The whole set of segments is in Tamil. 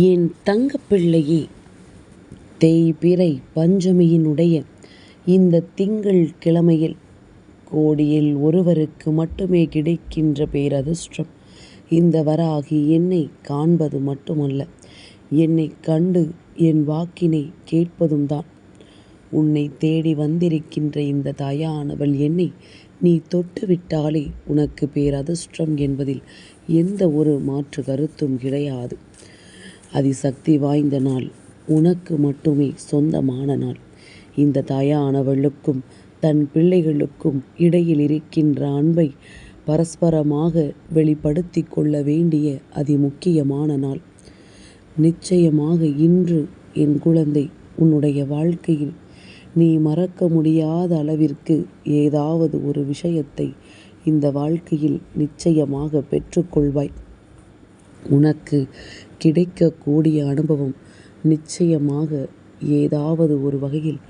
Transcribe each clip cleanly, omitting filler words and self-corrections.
என் தங்கப்பிள்ளையே, தேய்பிறை பஞ்சமியினுடைய இந்த திங்கள் கிழமையில் கோடியில் ஒருவருக்கு மட்டுமே கிடைக்கின்ற பேரதிர்ஷ்டம் இந்த வராகி என்னை காண்பது மட்டுமல்ல, என்னை கண்டு என் வாக்கினை கேட்பதும் தான். உன்னை தேடி வந்திருக்கின்ற இந்த தாயானவள் என்னை நீ தொட்டுவிட்டாலே உனக்கு பேரதிர்ஷ்டம் என்பதில் எந்த ஒரு மாற்று கருத்தும் கிடையாது. அதிசக்தி வாய்ந்த நாள், உனக்கு மட்டுமே சொந்தமான நாள். இந்த தாயானவளுக்கும் தன் பிள்ளைகளுக்கும் இடையில் இருக்கின்ற அன்பை பரஸ்பரமாக வெளிப்படுத்தி கொள்ள வேண்டிய அதிமுக்கியமான நாள். நிச்சயமாக இன்று என் குழந்தை, உன்னுடைய வாழ்க்கையில் நீ மறக்க முடியாத அளவிற்கு ஏதாவது ஒரு விஷயத்தை இந்த வாழ்க்கையில் நிச்சயமாக பெற்றுக்கொள்வாய். உனக்கு கிடைக்கக்கூடிய அனுபவம் நிச்சயமாக ஏதாவது ஒரு வகையில்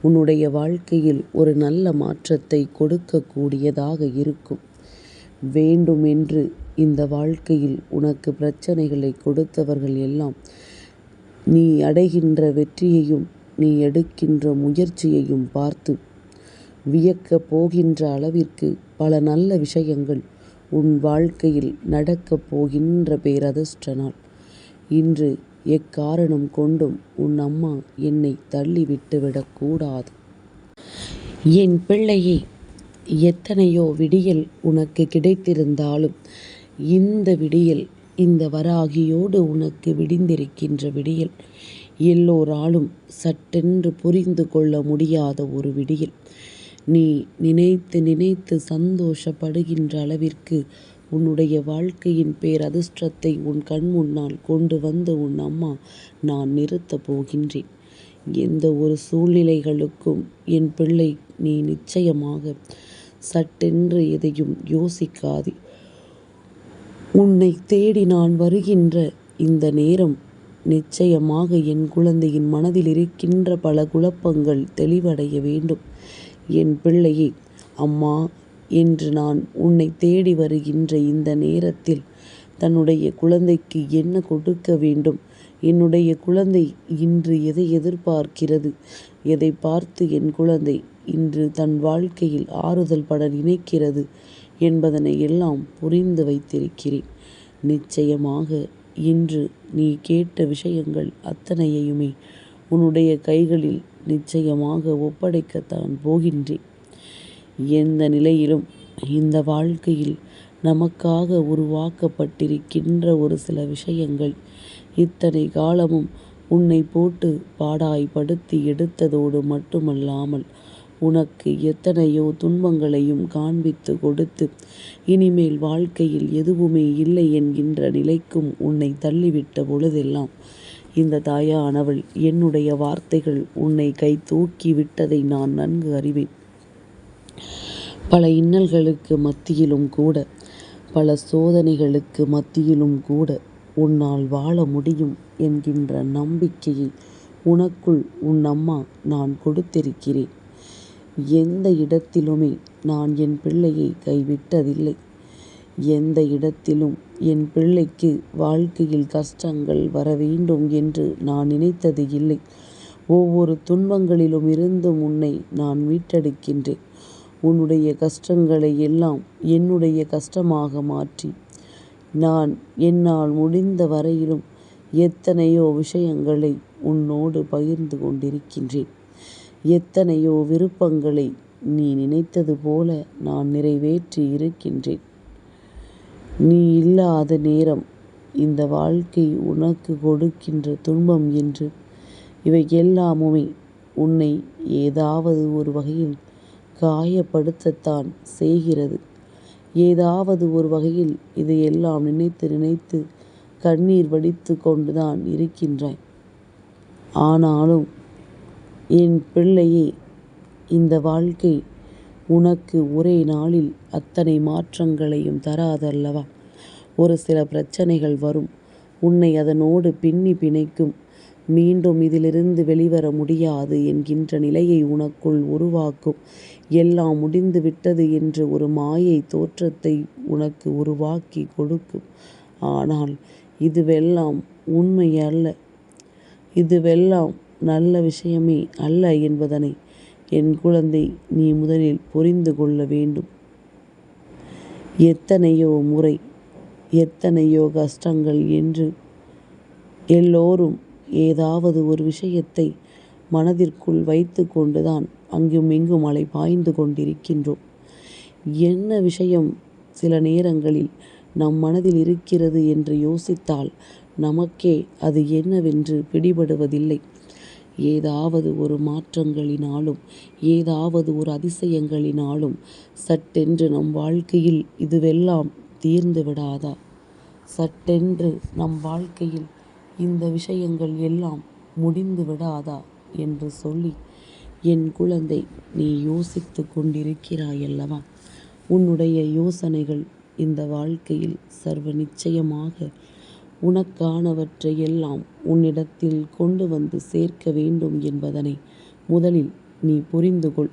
உன்னுடைய வாழ்க்கையில் ஒரு நல்ல மாற்றத்தை கொடுக்கக்கூடியதாக இருக்கும். வேண்டுமென்று இந்த வாழ்க்கையில் உனக்கு பிரச்சனைகளை கொடுத்தவர்கள் எல்லாம் நீ அடைகின்ற வெற்றியையும் நீ எடுக்கின்ற முயற்சியையும் பார்த்து வியக்கப் போகின்ற அளவிற்கு பல நல்ல விஷயங்கள் உன் வாழ்க்கையில் நடக்கப் போகின்ற பேரதிர்ஷ்ட நாள். இன்று எக்காரணம் கொண்டும் உன் அம்மா என்னை தள்ளிவிட்டு விடக்கூடாது. என் பிள்ளையே, எத்தனையோ விடியல் உனக்கு கிடைத்திருந்தாலும் இந்த விடியல், இந்த வராகியோடு உனக்கு விடிந்திருக்கின்ற விடியல் எல்லோராலும் சட்டென்று புரிந்து கொள்ள முடியாத ஒரு விடியல். நீ நினைத்து நினைத்து சந்தோஷப்படுகின்ற அளவிற்கு உன்னுடைய வாழ்க்கையின் பேரதிர்ஷ்டத்தை உன் கண் முன்னால் கொண்டு வந்து உன் அம்மா நான் நிறுத்தப் போகின்றேன். எந்த ஒரு சூழ்நிலைகளுக்கும் என் பிள்ளை நீ நிச்சயமாக சட்டென்று எதையும் யோசிக்காதே. உன்னை தேடி நான் வருகின்ற இந்த நேரம் நிச்சயமாக என் குழந்தையின் மனதில் இருக்கின்ற பல குழப்பங்கள் தெளிவடைய வேண்டும். என் பிள்ளையே, அம்மா என்று நான் உன்னை தேடி வருகின்ற இந்த நேரத்தில் தன்னுடைய குழந்தைக்கு என்ன கொடுக்க வேண்டும், என்னுடைய குழந்தை இன்று எதை எதிர்பார்க்கிறது, எதை பார்த்து என் குழந்தை இன்று தன் வாழ்க்கையில் ஆறுதல் பட நினைக்கிறது என்பதனை எல்லாம் புரிந்து வைத்திருக்கிறேன். நிச்சயமாக இன்று நீ கேட்ட விஷயங்கள் அத்தனையுமே உன்னுடைய கைகளில் நிச்சயமாக ஒப்படைக்கத்தான் போகின்றேன். எந்த நிலையிலும் இந்த வாழ்க்கையில் நமக்காக உருவாக்கப்பட்டிருக்கின்ற ஒரு சில விஷயங்கள் இத்தனை காலமும் உன்னை போட்டு பாடாய்படுத்தி எடுத்ததோடு மட்டுமல்லாமல் உனக்கு எத்தனையோ துன்பங்களையும் காண்பித்து கொடுத்து இனிமேல் வாழ்க்கையில் எதுவுமே இல்லை என்கின்ற நிலைக்கும் உன்னை தள்ளிவிட்ட பொழுதெல்லாம் இந்த தாயானவள் என்னுடைய வார்த்தைகள் உன்னை கை தூக்கி விட்டதை நான் நன்கு அறிவேன். பல இன்னல்களுக்கு மத்தியிலும் கூட, பல சோதனைகளுக்கு மத்தியிலும் கூட உன்னால் வாழ முடியும் என்கின்ற நம்பிக்கையை உனக்குள் உன் அம்மா நான் கொடுத்திருக்கிறேன். எந்த இடத்திலுமே நான் என் பிள்ளையை கைவிட்டதில்லை. எந்த இடத்திலும் என் பிள்ளைக்கு வாழ்க்கையில் கஷ்டங்கள் வர வேண்டும் என்று நான் நினைத்தது இல்லை. ஒவ்வொரு துன்பங்களிலும் இருந்தும் உன்னை நான் மீட்டெடுக்கின்றேன். உன்னுடைய கஷ்டங்களை எல்லாம் என்னுடைய கஷ்டமாக மாற்றி நான் என்னால் முடிந்த வரையிலும் எத்தனையோ விஷயங்களை உன்னோடு பகிர்ந்து கொண்டிருக்கின்றேன். எத்தனையோ விருப்பங்களை நீ நினைத்தது போல நான் நிறைவேற்றி இருக்கின்றேன். நீ இல்லாத நேரம் இந்த வாழ்க்கை உனக்கு கொடுக்கின்ற துன்பம் என்று இவை எல்லாமுமே உன்னை ஏதாவது ஒரு வகையில் காயப்படுத்தத்தான் செய்கிறது. ஏதாவது ஒரு வகையில் இதையெல்லாம் நினைத்து நினைத்து கண்ணீர் வடித்து கொண்டுதான் இருக்கின்றாய். ஆனாலும் என் பிள்ளையே, இந்த வாழ்க்கை உனக்கு ஒரே நாளில் அத்தனை மாற்றங்களையும் தராதல்லவா. ஒரு சில பிரச்சனைகள் வரும், உன்னை அதனோடு பின்னி பிணைக்கும். மீண்டும் இதிலிருந்து வெளிவர முடியாது என்கின்ற நிலையை உனக்குள் உருவாக்கும். எல்லாம் முடிந்து விட்டது என்று ஒரு மாயை தோற்றத்தை உனக்கு உருவாக்கி கொடுக்கும். ஆனால் இதுவெல்லாம் உண்மை அல்ல, இதுவெல்லாம் நல்ல விஷயமே அல்ல என்பதனை என் குழந்தை நீ முதலில் புரிந்து கொள்ள வேண்டும். எத்தனையோ முறை, எத்தனையோ கஷ்டங்கள் என்று எல்லோரும் ஏதாவது ஒரு விஷயத்தை மனதிற்குள் வைத்து கொண்டுதான் அங்கும் இங்கும் அலை பாய்ந்து கொண்டிருக்கின்றோம். என்ன விஷயம் சில நேரங்களில் நம் மனதில் இருக்கிறது என்று யோசித்தால் நமக்கே அது என்னவென்று பிடிபடுவதில்லை. ஏதாவது ஒரு மாற்றங்களினாலும், ஏதாவது ஒரு அதிசயங்களினாலும் சட்டென்று நம் வாழ்க்கையில் இதுவெல்லாம் தீர்ந்து விடாதா? சட்டென்று நம் வாழ்க்கையில் இந்த விஷயங்கள் எல்லாம் முடிந்து விடாதா என்று சொல்லி என் குழந்தை நீ யோசித்து கொண்டிருக்கிறாயல்லவா? உன்னுடைய யோசனைகள் இந்த வாழ்க்கையில் சர்வ நிச்சயமாக உனக்கானவற்றை எல்லாம் உன்னிடத்தில் கொண்டு வந்து சேர்க்க வேண்டும் என்பதனை முதலில் நீ புரிந்து கொள்.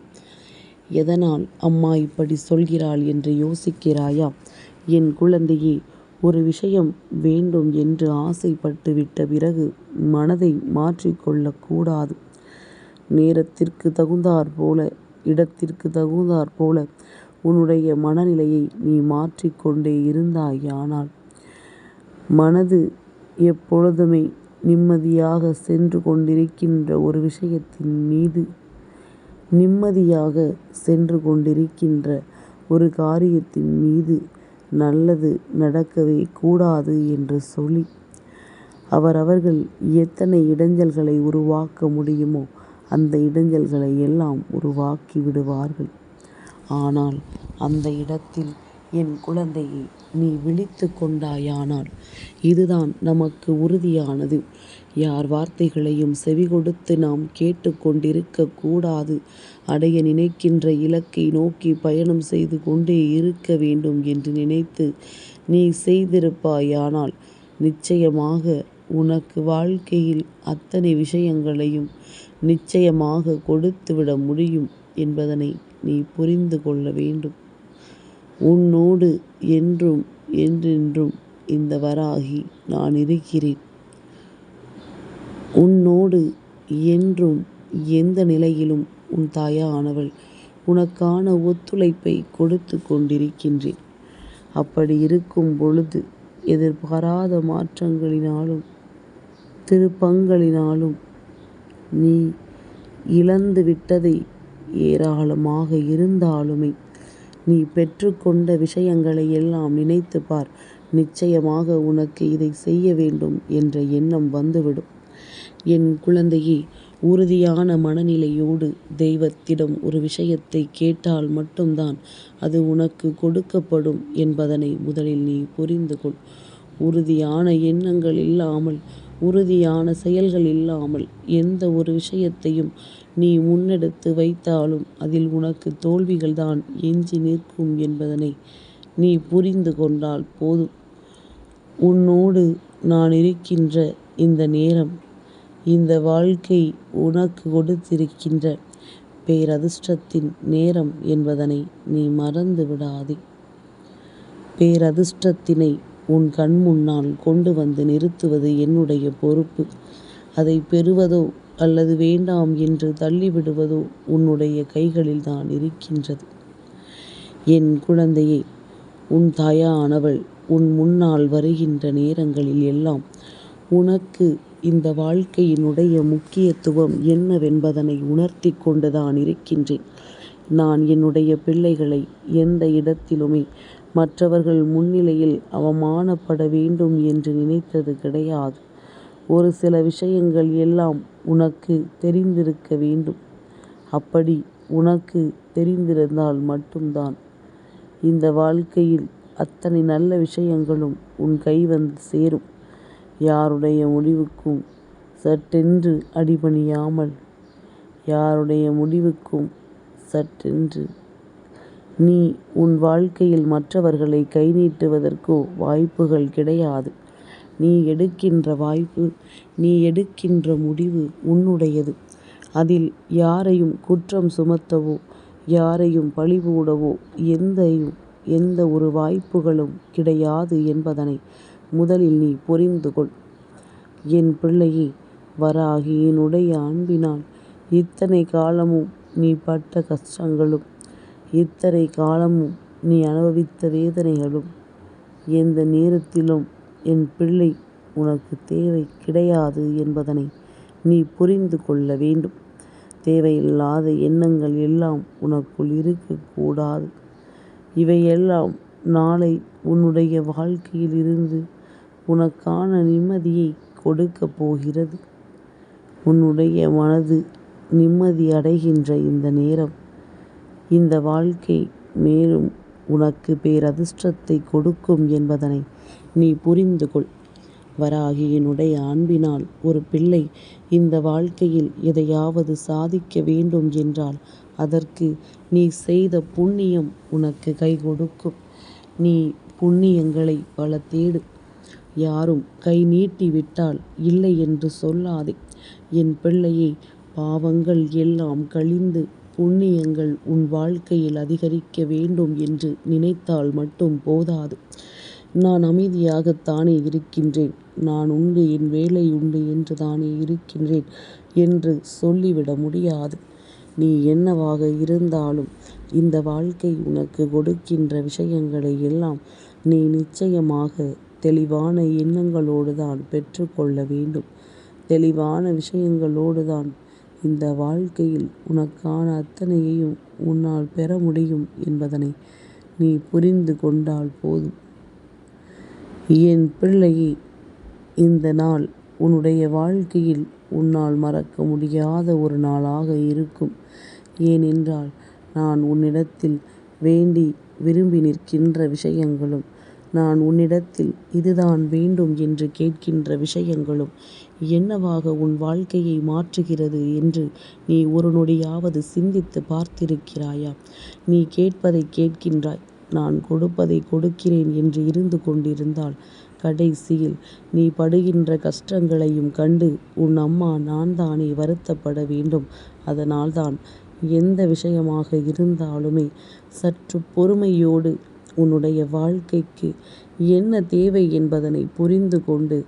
எதனால் அம்மா இப்படி சொல்கிறாள் என்று யோசிக்கிறாயா? என் குழந்தையே, ஒரு விஷயம் வேண்டும் என்று ஆசைப்பட்டு விட்ட பிறகு மனதை மாற்றிக்கொள்ளக்கூடாது. நேரத்திற்கு தகுந்தாற்போல, இடத்திற்கு தகுந்தாற்போல உன்னுடைய மனநிலையை நீ மாற்றிக்கொண்டே இருந்தாயானால் மனது எப்பொழுதுமே நிம்மதியாக சென்று கொண்டிருக்கின்ற ஒரு விஷயத்தின் மீது, நிம்மதியாக சென்று கொண்டிருக்கின்ற ஒரு காரியத்தின் மீது நல்லது நடக்கவே கூடாது என்று சொல்லி அவர்கள் எத்தனை இடைஞ்சல்களை உருவாக்க முடியுமோ அந்த இடைஞ்சல்களை எல்லாம் உருவாக்கி விடுவார்கள். ஆனால் அந்த இடத்தில் என் குழந்தையை நீ விழித்து கொண்டாயானால் இதுதான் நமக்கு உறுதியானது. யார் வார்த்தைகளையும் செவி கொடுத்து நாம் கேட்டு கொண்டிருக்க கூடாது. அடைய நினைக்கின்ற இலக்கை நோக்கி பயணம் செய்து கொண்டே இருக்க வேண்டும் என்று நினைத்து நீ செய்திருப்பாயானால் நிச்சயமாக உனக்கு வாழ்க்கையில் அத்தனை விஷயங்களையும் நிச்சயமாக கொடுத்துவிட முடியும் என்பதனை நீ புரிந்து கொள்ள வேண்டும். உன்னோடு என்றும் என்றென்றும் இந்த வராகி நான் இருக்கிறேன். உன்னோடு என்றும் எந்த நிலையிலும் உன் தாயானவள் உனக்கான ஒத்துழைப்பை கொடுத்து கொண்டிருக்கின்றேன். அப்படி இருக்கும் பொழுது எதிர்பாராத மாற்றங்களினாலும் திருப்பங்களினாலும் நீ இழந்து விட்டதை ஏராளமாக இருந்தாலுமே நீ பெற்றுக்கொண்ட விஷயங்களை எல்லாம் நினைத்து பார். நிச்சயமாக உனக்கு இதை செய்ய வேண்டும் என்ற எண்ணம் வந்துவிடும். என் குழந்தையே, உறுதியான மனநிலையோடு தெய்வத்திடம் ஒரு விஷயத்தை கேட்டால் மட்டும்தான் அது உனக்கு கொடுக்கப்படும் என்பதனை முதலில் நீ புரிந்து கொள். உறுதியான எண்ணங்கள் இல்லாமல், உறுதியான செயல்கள் இல்லாமல் எந்த ஒரு விஷயத்தையும் நீ முன்னெடுத்து வைத்தாலும் அதில் உனக்கு தோல்விகள் தான் எஞ்சி நிற்கும் என்பதனை நீ புரிந்து கொண்டால் போதும். உன்னோடு நான் இருக்கின்ற இந்த நேரம், இந்த வாழ்க்கை உனக்கு கொடுத்திருக்கின்ற பேரதிர்ஷ்டத்தின் நேரம் என்பதனை நீ மறந்து விடாதே. பேரதிர்ஷ்டத்தினை உன் கண் முன்னால் கொண்டு வந்து நிறுத்துவது என்னுடைய பொறுப்பு. அதை பெறுவதோ அல்லது வேண்டாம் என்று தள்ளிவிடுவதோ உன்னுடைய கைகளில் தான் இருக்கின்றது. என் குழந்தையே, உன் தாயானவள் உன் முன்னால் வருகின்ற நேரங்களில் எல்லாம் உனக்கு இந்த வாழ்க்கையினுடைய முக்கியத்துவம் என்னவென்பதனை உணர்த்தி கொண்டுதான் இருக்கின்றேன். நான் என்னுடைய பிள்ளைகளை எந்த இடத்திலுமே மற்றவர்கள் முன்னிலையில் அவமானப்பட வேண்டும் என்று நினைத்தது கிடையாது. ஒரு சில விஷயங்கள் எல்லாம் உனக்கு தெரிந்திருக்க வேண்டும். அப்படி உனக்கு தெரிந்திருந்தால் மட்டும்தான் இந்த வாழ்க்கையில் அத்தனை நல்ல விஷயங்களும் உன் கை வந்து சேரும். யாருடைய முடிவுக்கும் சட்டென்று அடிபணியாமல், யாருடைய முடிவுக்கும் சட்டென்று நீ உன் வாழ்க்கையில் மற்றவர்களை கை நீட்டுவதற்கோ வாய்ப்புகள் கிடையாது. நீ எடுக்கின்ற வாய்ப்பு, நீ எடுக்கின்ற முடிவு உன்னுடையது. அதில் யாரையும் குற்றம் சுமத்தவோ, யாரையும் பழிபோடவோ எந்த ஒரு வாய்ப்புகளும் கிடையாது என்பதனை முதலில் நீ புரிந்து கொள். என் பிள்ளையே, வராகியினுடைய அன்பினால் இத்தனை காலமும் நீ பட்ட கஷ்டங்களும், இத்தனை காலமும் நீ அனுபவித்த வேதனைகளும் எந்த நேரத்திலும் என் பிள்ளை உனக்கு தேவை கிடையாது என்பதனை நீ புரிந்து கொள்ள வேண்டும். தேவையில்லாத எண்ணங்கள் எல்லாம் உனக்குள் இருக்கக்கூடாது. இவையெல்லாம் நாளை உன்னுடைய வாழ்க்கையில் இருந்து உனக்கான நிம்மதியை கொடுக்கப் போகிறது. உன்னுடைய மனது நிம்மதி அடைகின்ற இந்த நேரம், இந்த வாழ்க்கை மேலும் உனக்கு பேரதிர்ஷ்டத்தை கொடுக்கும் என்பதனை நீ புரிந்து கொள். வராகியினுடைய அன்பினால் ஒரு பிள்ளை இந்த வாழ்க்கையில் எதையாவது சாதிக்க வேண்டும் என்றால் அதற்கு நீ செய்த புண்ணியம் உனக்கு கை கொடுக்கும். நீ புண்ணியங்களை பல தேடு. யாரும் கை நீட்டி விட்டால் இல்லை என்று சொல்லாதே. என் பிள்ளையை, பாவங்கள் எல்லாம் கழிந்து புண்ணியங்கள் உன் வாழ்க்கையில் அதிகரிக்க வேண்டும் என்று நினைத்தால் மட்டும் போதாது. நான் அமைதியாகத்தானே இருக்கின்றேன், நான் உண்டு, என் வேலை உண்டு என்று தானே இருக்கின்றேன் என்று சொல்லிவிட முடியாது. நீ என்னவாக இருந்தாலும் இந்த வாழ்க்கை உனக்கு கொடுக்கின்ற விஷயங்களை எல்லாம் நீ நிச்சயமாக தெளிவான எண்ணங்களோடு தான் பெற்றுக்கொள்ள வேண்டும். தெளிவான விஷயங்களோடு தான் இந்த வாழ்க்கையில் உனக்கான அத்தனையையும் உன்னால் பெற முடியும் என்பதனை நீ புரிந்து கொண்டால் போதும். என் பிள்ளையே, இந்த நாள் உன்னுடைய வாழ்க்கையில் உன்னால் மறக்க முடியாத ஒரு நாளாக இருக்கும். ஏனென்றால் நான் உன்னிடத்தில் வேண்டி விரும்பி நிற்கின்ற விஷயங்களும், நான் உன்னிடத்தில் இதுதான் வேண்டும் என்று கேட்கின்ற விஷயங்களும் என்னவாக உன் வாழ்க்கையை மாற்றுகிறது என்று நீ ஒரு நொடியாவது சிந்தித்து பார்த்திருக்கிறாயா? நீ கேட்பதை கேட்கின்றாய், நான் கொடுப்பதை கொடுக்கிறேன் என்று இருந்து கொண்டிருந்தால் கடைசியில் நீ படுகின்ற கஷ்டங்களையும் கண்டு உன் அம்மா நான் தானே வருத்தப்பட வேண்டும். அதனால்தான் எந்த விஷயமாக இருந்தாலுமே சற்று பொறுமையோடு உன்னுடைய வாழ்க்கைக்கு என்ன தேவை என்பதனை புரிந்து கொண்டு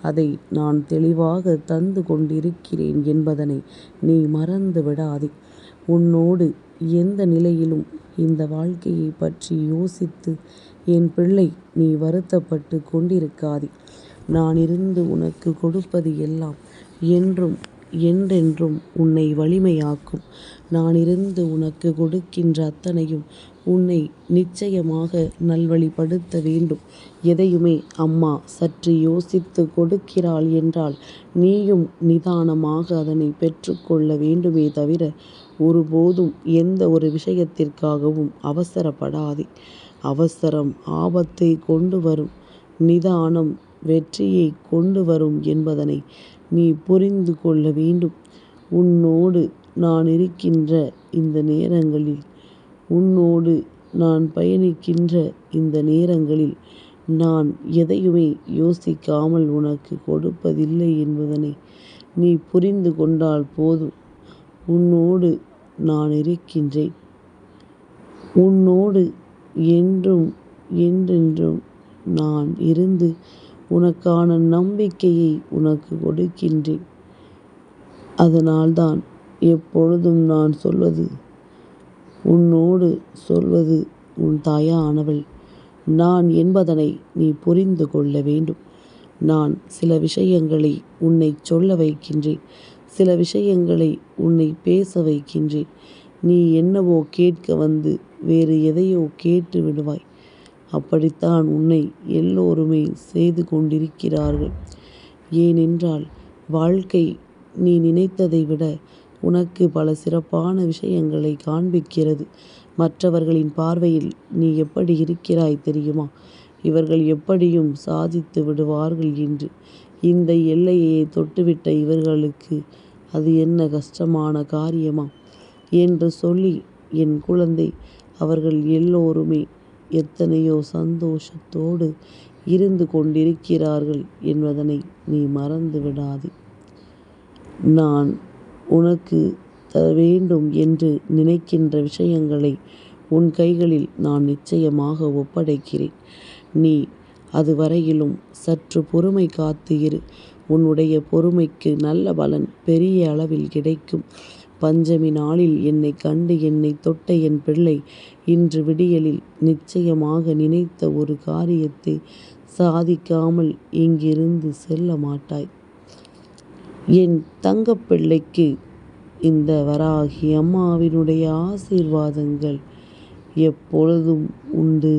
அதை நான் தெளிவாக தந்து கொண்டிருக்கிறேன் என்பதனை நீ மறந்து விடாதே. உன்னோடு எந்த நிலையிலும் இந்த வாழ்க்கையை பற்றி யோசித்து என் பிள்ளை நீ வருத்தப்பட்டு கொண்டிருக்காதே. நான் இருந்து உனக்கு கொடுப்பது எல்லாம் என்றும் என்றென்றும் உன்னை வலிமையாக்கும். நான் இருந்து உனக்கு கொடுக்கின்ற அத்தனையும் உன்னை நிச்சயமாக நல்வழிப்படுத்த வேண்டும். எதையுமே அம்மா சற்று யோசித்து கொடுக்கிறாள் என்றால் நீயும் நிதானமாக அதனை பெற்றுக்கொள்ள வேண்டுமே தவிர ஒருபோதும் எந்த ஒரு விஷயத்திற்காகவும் அவசரப்படாதே. அவசரம் ஆபத்தை கொண்டு வரும், நிதானம் வெற்றியை கொண்டு வரும் என்பதனை நீ புரிந்து கொள்ள வேண்டும். உன்னோடு நான் இருக்கின்ற இந்த நேரங்களில், உன்னோடு நான் பயணிக்கின்ற இந்த நேரங்களில் நான் எதையுமே யோசிக்காமல் உனக்கு கொடுப்பதில்லை என்பதனை நீ புரிந்து கொண்டால் போதும். உன்னோடு நான் இருக்கின்றேன். உன்னோடு என்றும் என்றென்றும் நான் இருந்து உனக்கான நம்பிக்கையை உனக்கு கொடுக்கின்றேன். அதனால்தான் எப்பொழுதும் நான் சொல்வது, உன்னோடு சொல்வது உன் தாயானவள் நான் என்பதனை நீ புரிந்து கொள்ள வேண்டும். நான் சில விஷயங்களை உன்னை சொல்ல வைக்கின்றேன், சில விஷயங்களை உன்னை பேச வைக்கின்றேன். நீ என்னவோ கேட்க வந்து வேறு எதையோ கேட்டு விடுவாய். அப்படித்தான் உன்னை எல்லோருமே செய்து கொண்டிருக்கிறார்கள். ஏனென்றால் வாழ்க்கை நீ நினைத்ததை விட உனக்கு பல சிறப்பான விஷயங்களை காண்பிக்கிறது. மற்றவர்களின் பார்வையில் நீ எப்படி இருக்கிறாய் தெரியுமா? இவர்கள் எப்படியும் சாதித்து விடுவார்கள் என்று. இந்த எல்லையை தொட்டுவிட்ட இவர்களுக்கு அது என்ன கஷ்டமான காரியமா என்று சொல்லி என் குழந்தை, அவர்கள் எல்லோருமே எத்தனையோ சந்தோஷத்தோடு இருந்து கொண்டிருக்கிறார்கள் என்பதனை நீ மறந்து விடாதே. நான் உனக்கு தர வேண்டும் என்று நினைக்கின்ற விஷயங்களை உன் கைகளில் நான் நிச்சயமாக ஒப்படைக்கிறேன். நீ அதுவரையிலும் சற்று பொறுமை காத்து இரு. உன்னுடைய பொறுமைக்கு நல்ல பலன் பெரிய அளவில் கிடைக்கும். பஞ்சமி நாளில் என்னை கண்டு என்னை தொட்ட என் பிள்ளை இன்று விடியலில் நிச்சயமாக நினைத்த ஒரு காரியத்தை சாதிக்காமல் இங்கிருந்து செல்ல மாட்டாய். என் தங்கப்பிள்ளைக்கு இந்த வராகி அம்மாவினுடைய ஆசீர்வாதங்கள் எப்பொழுதும் உண்டு.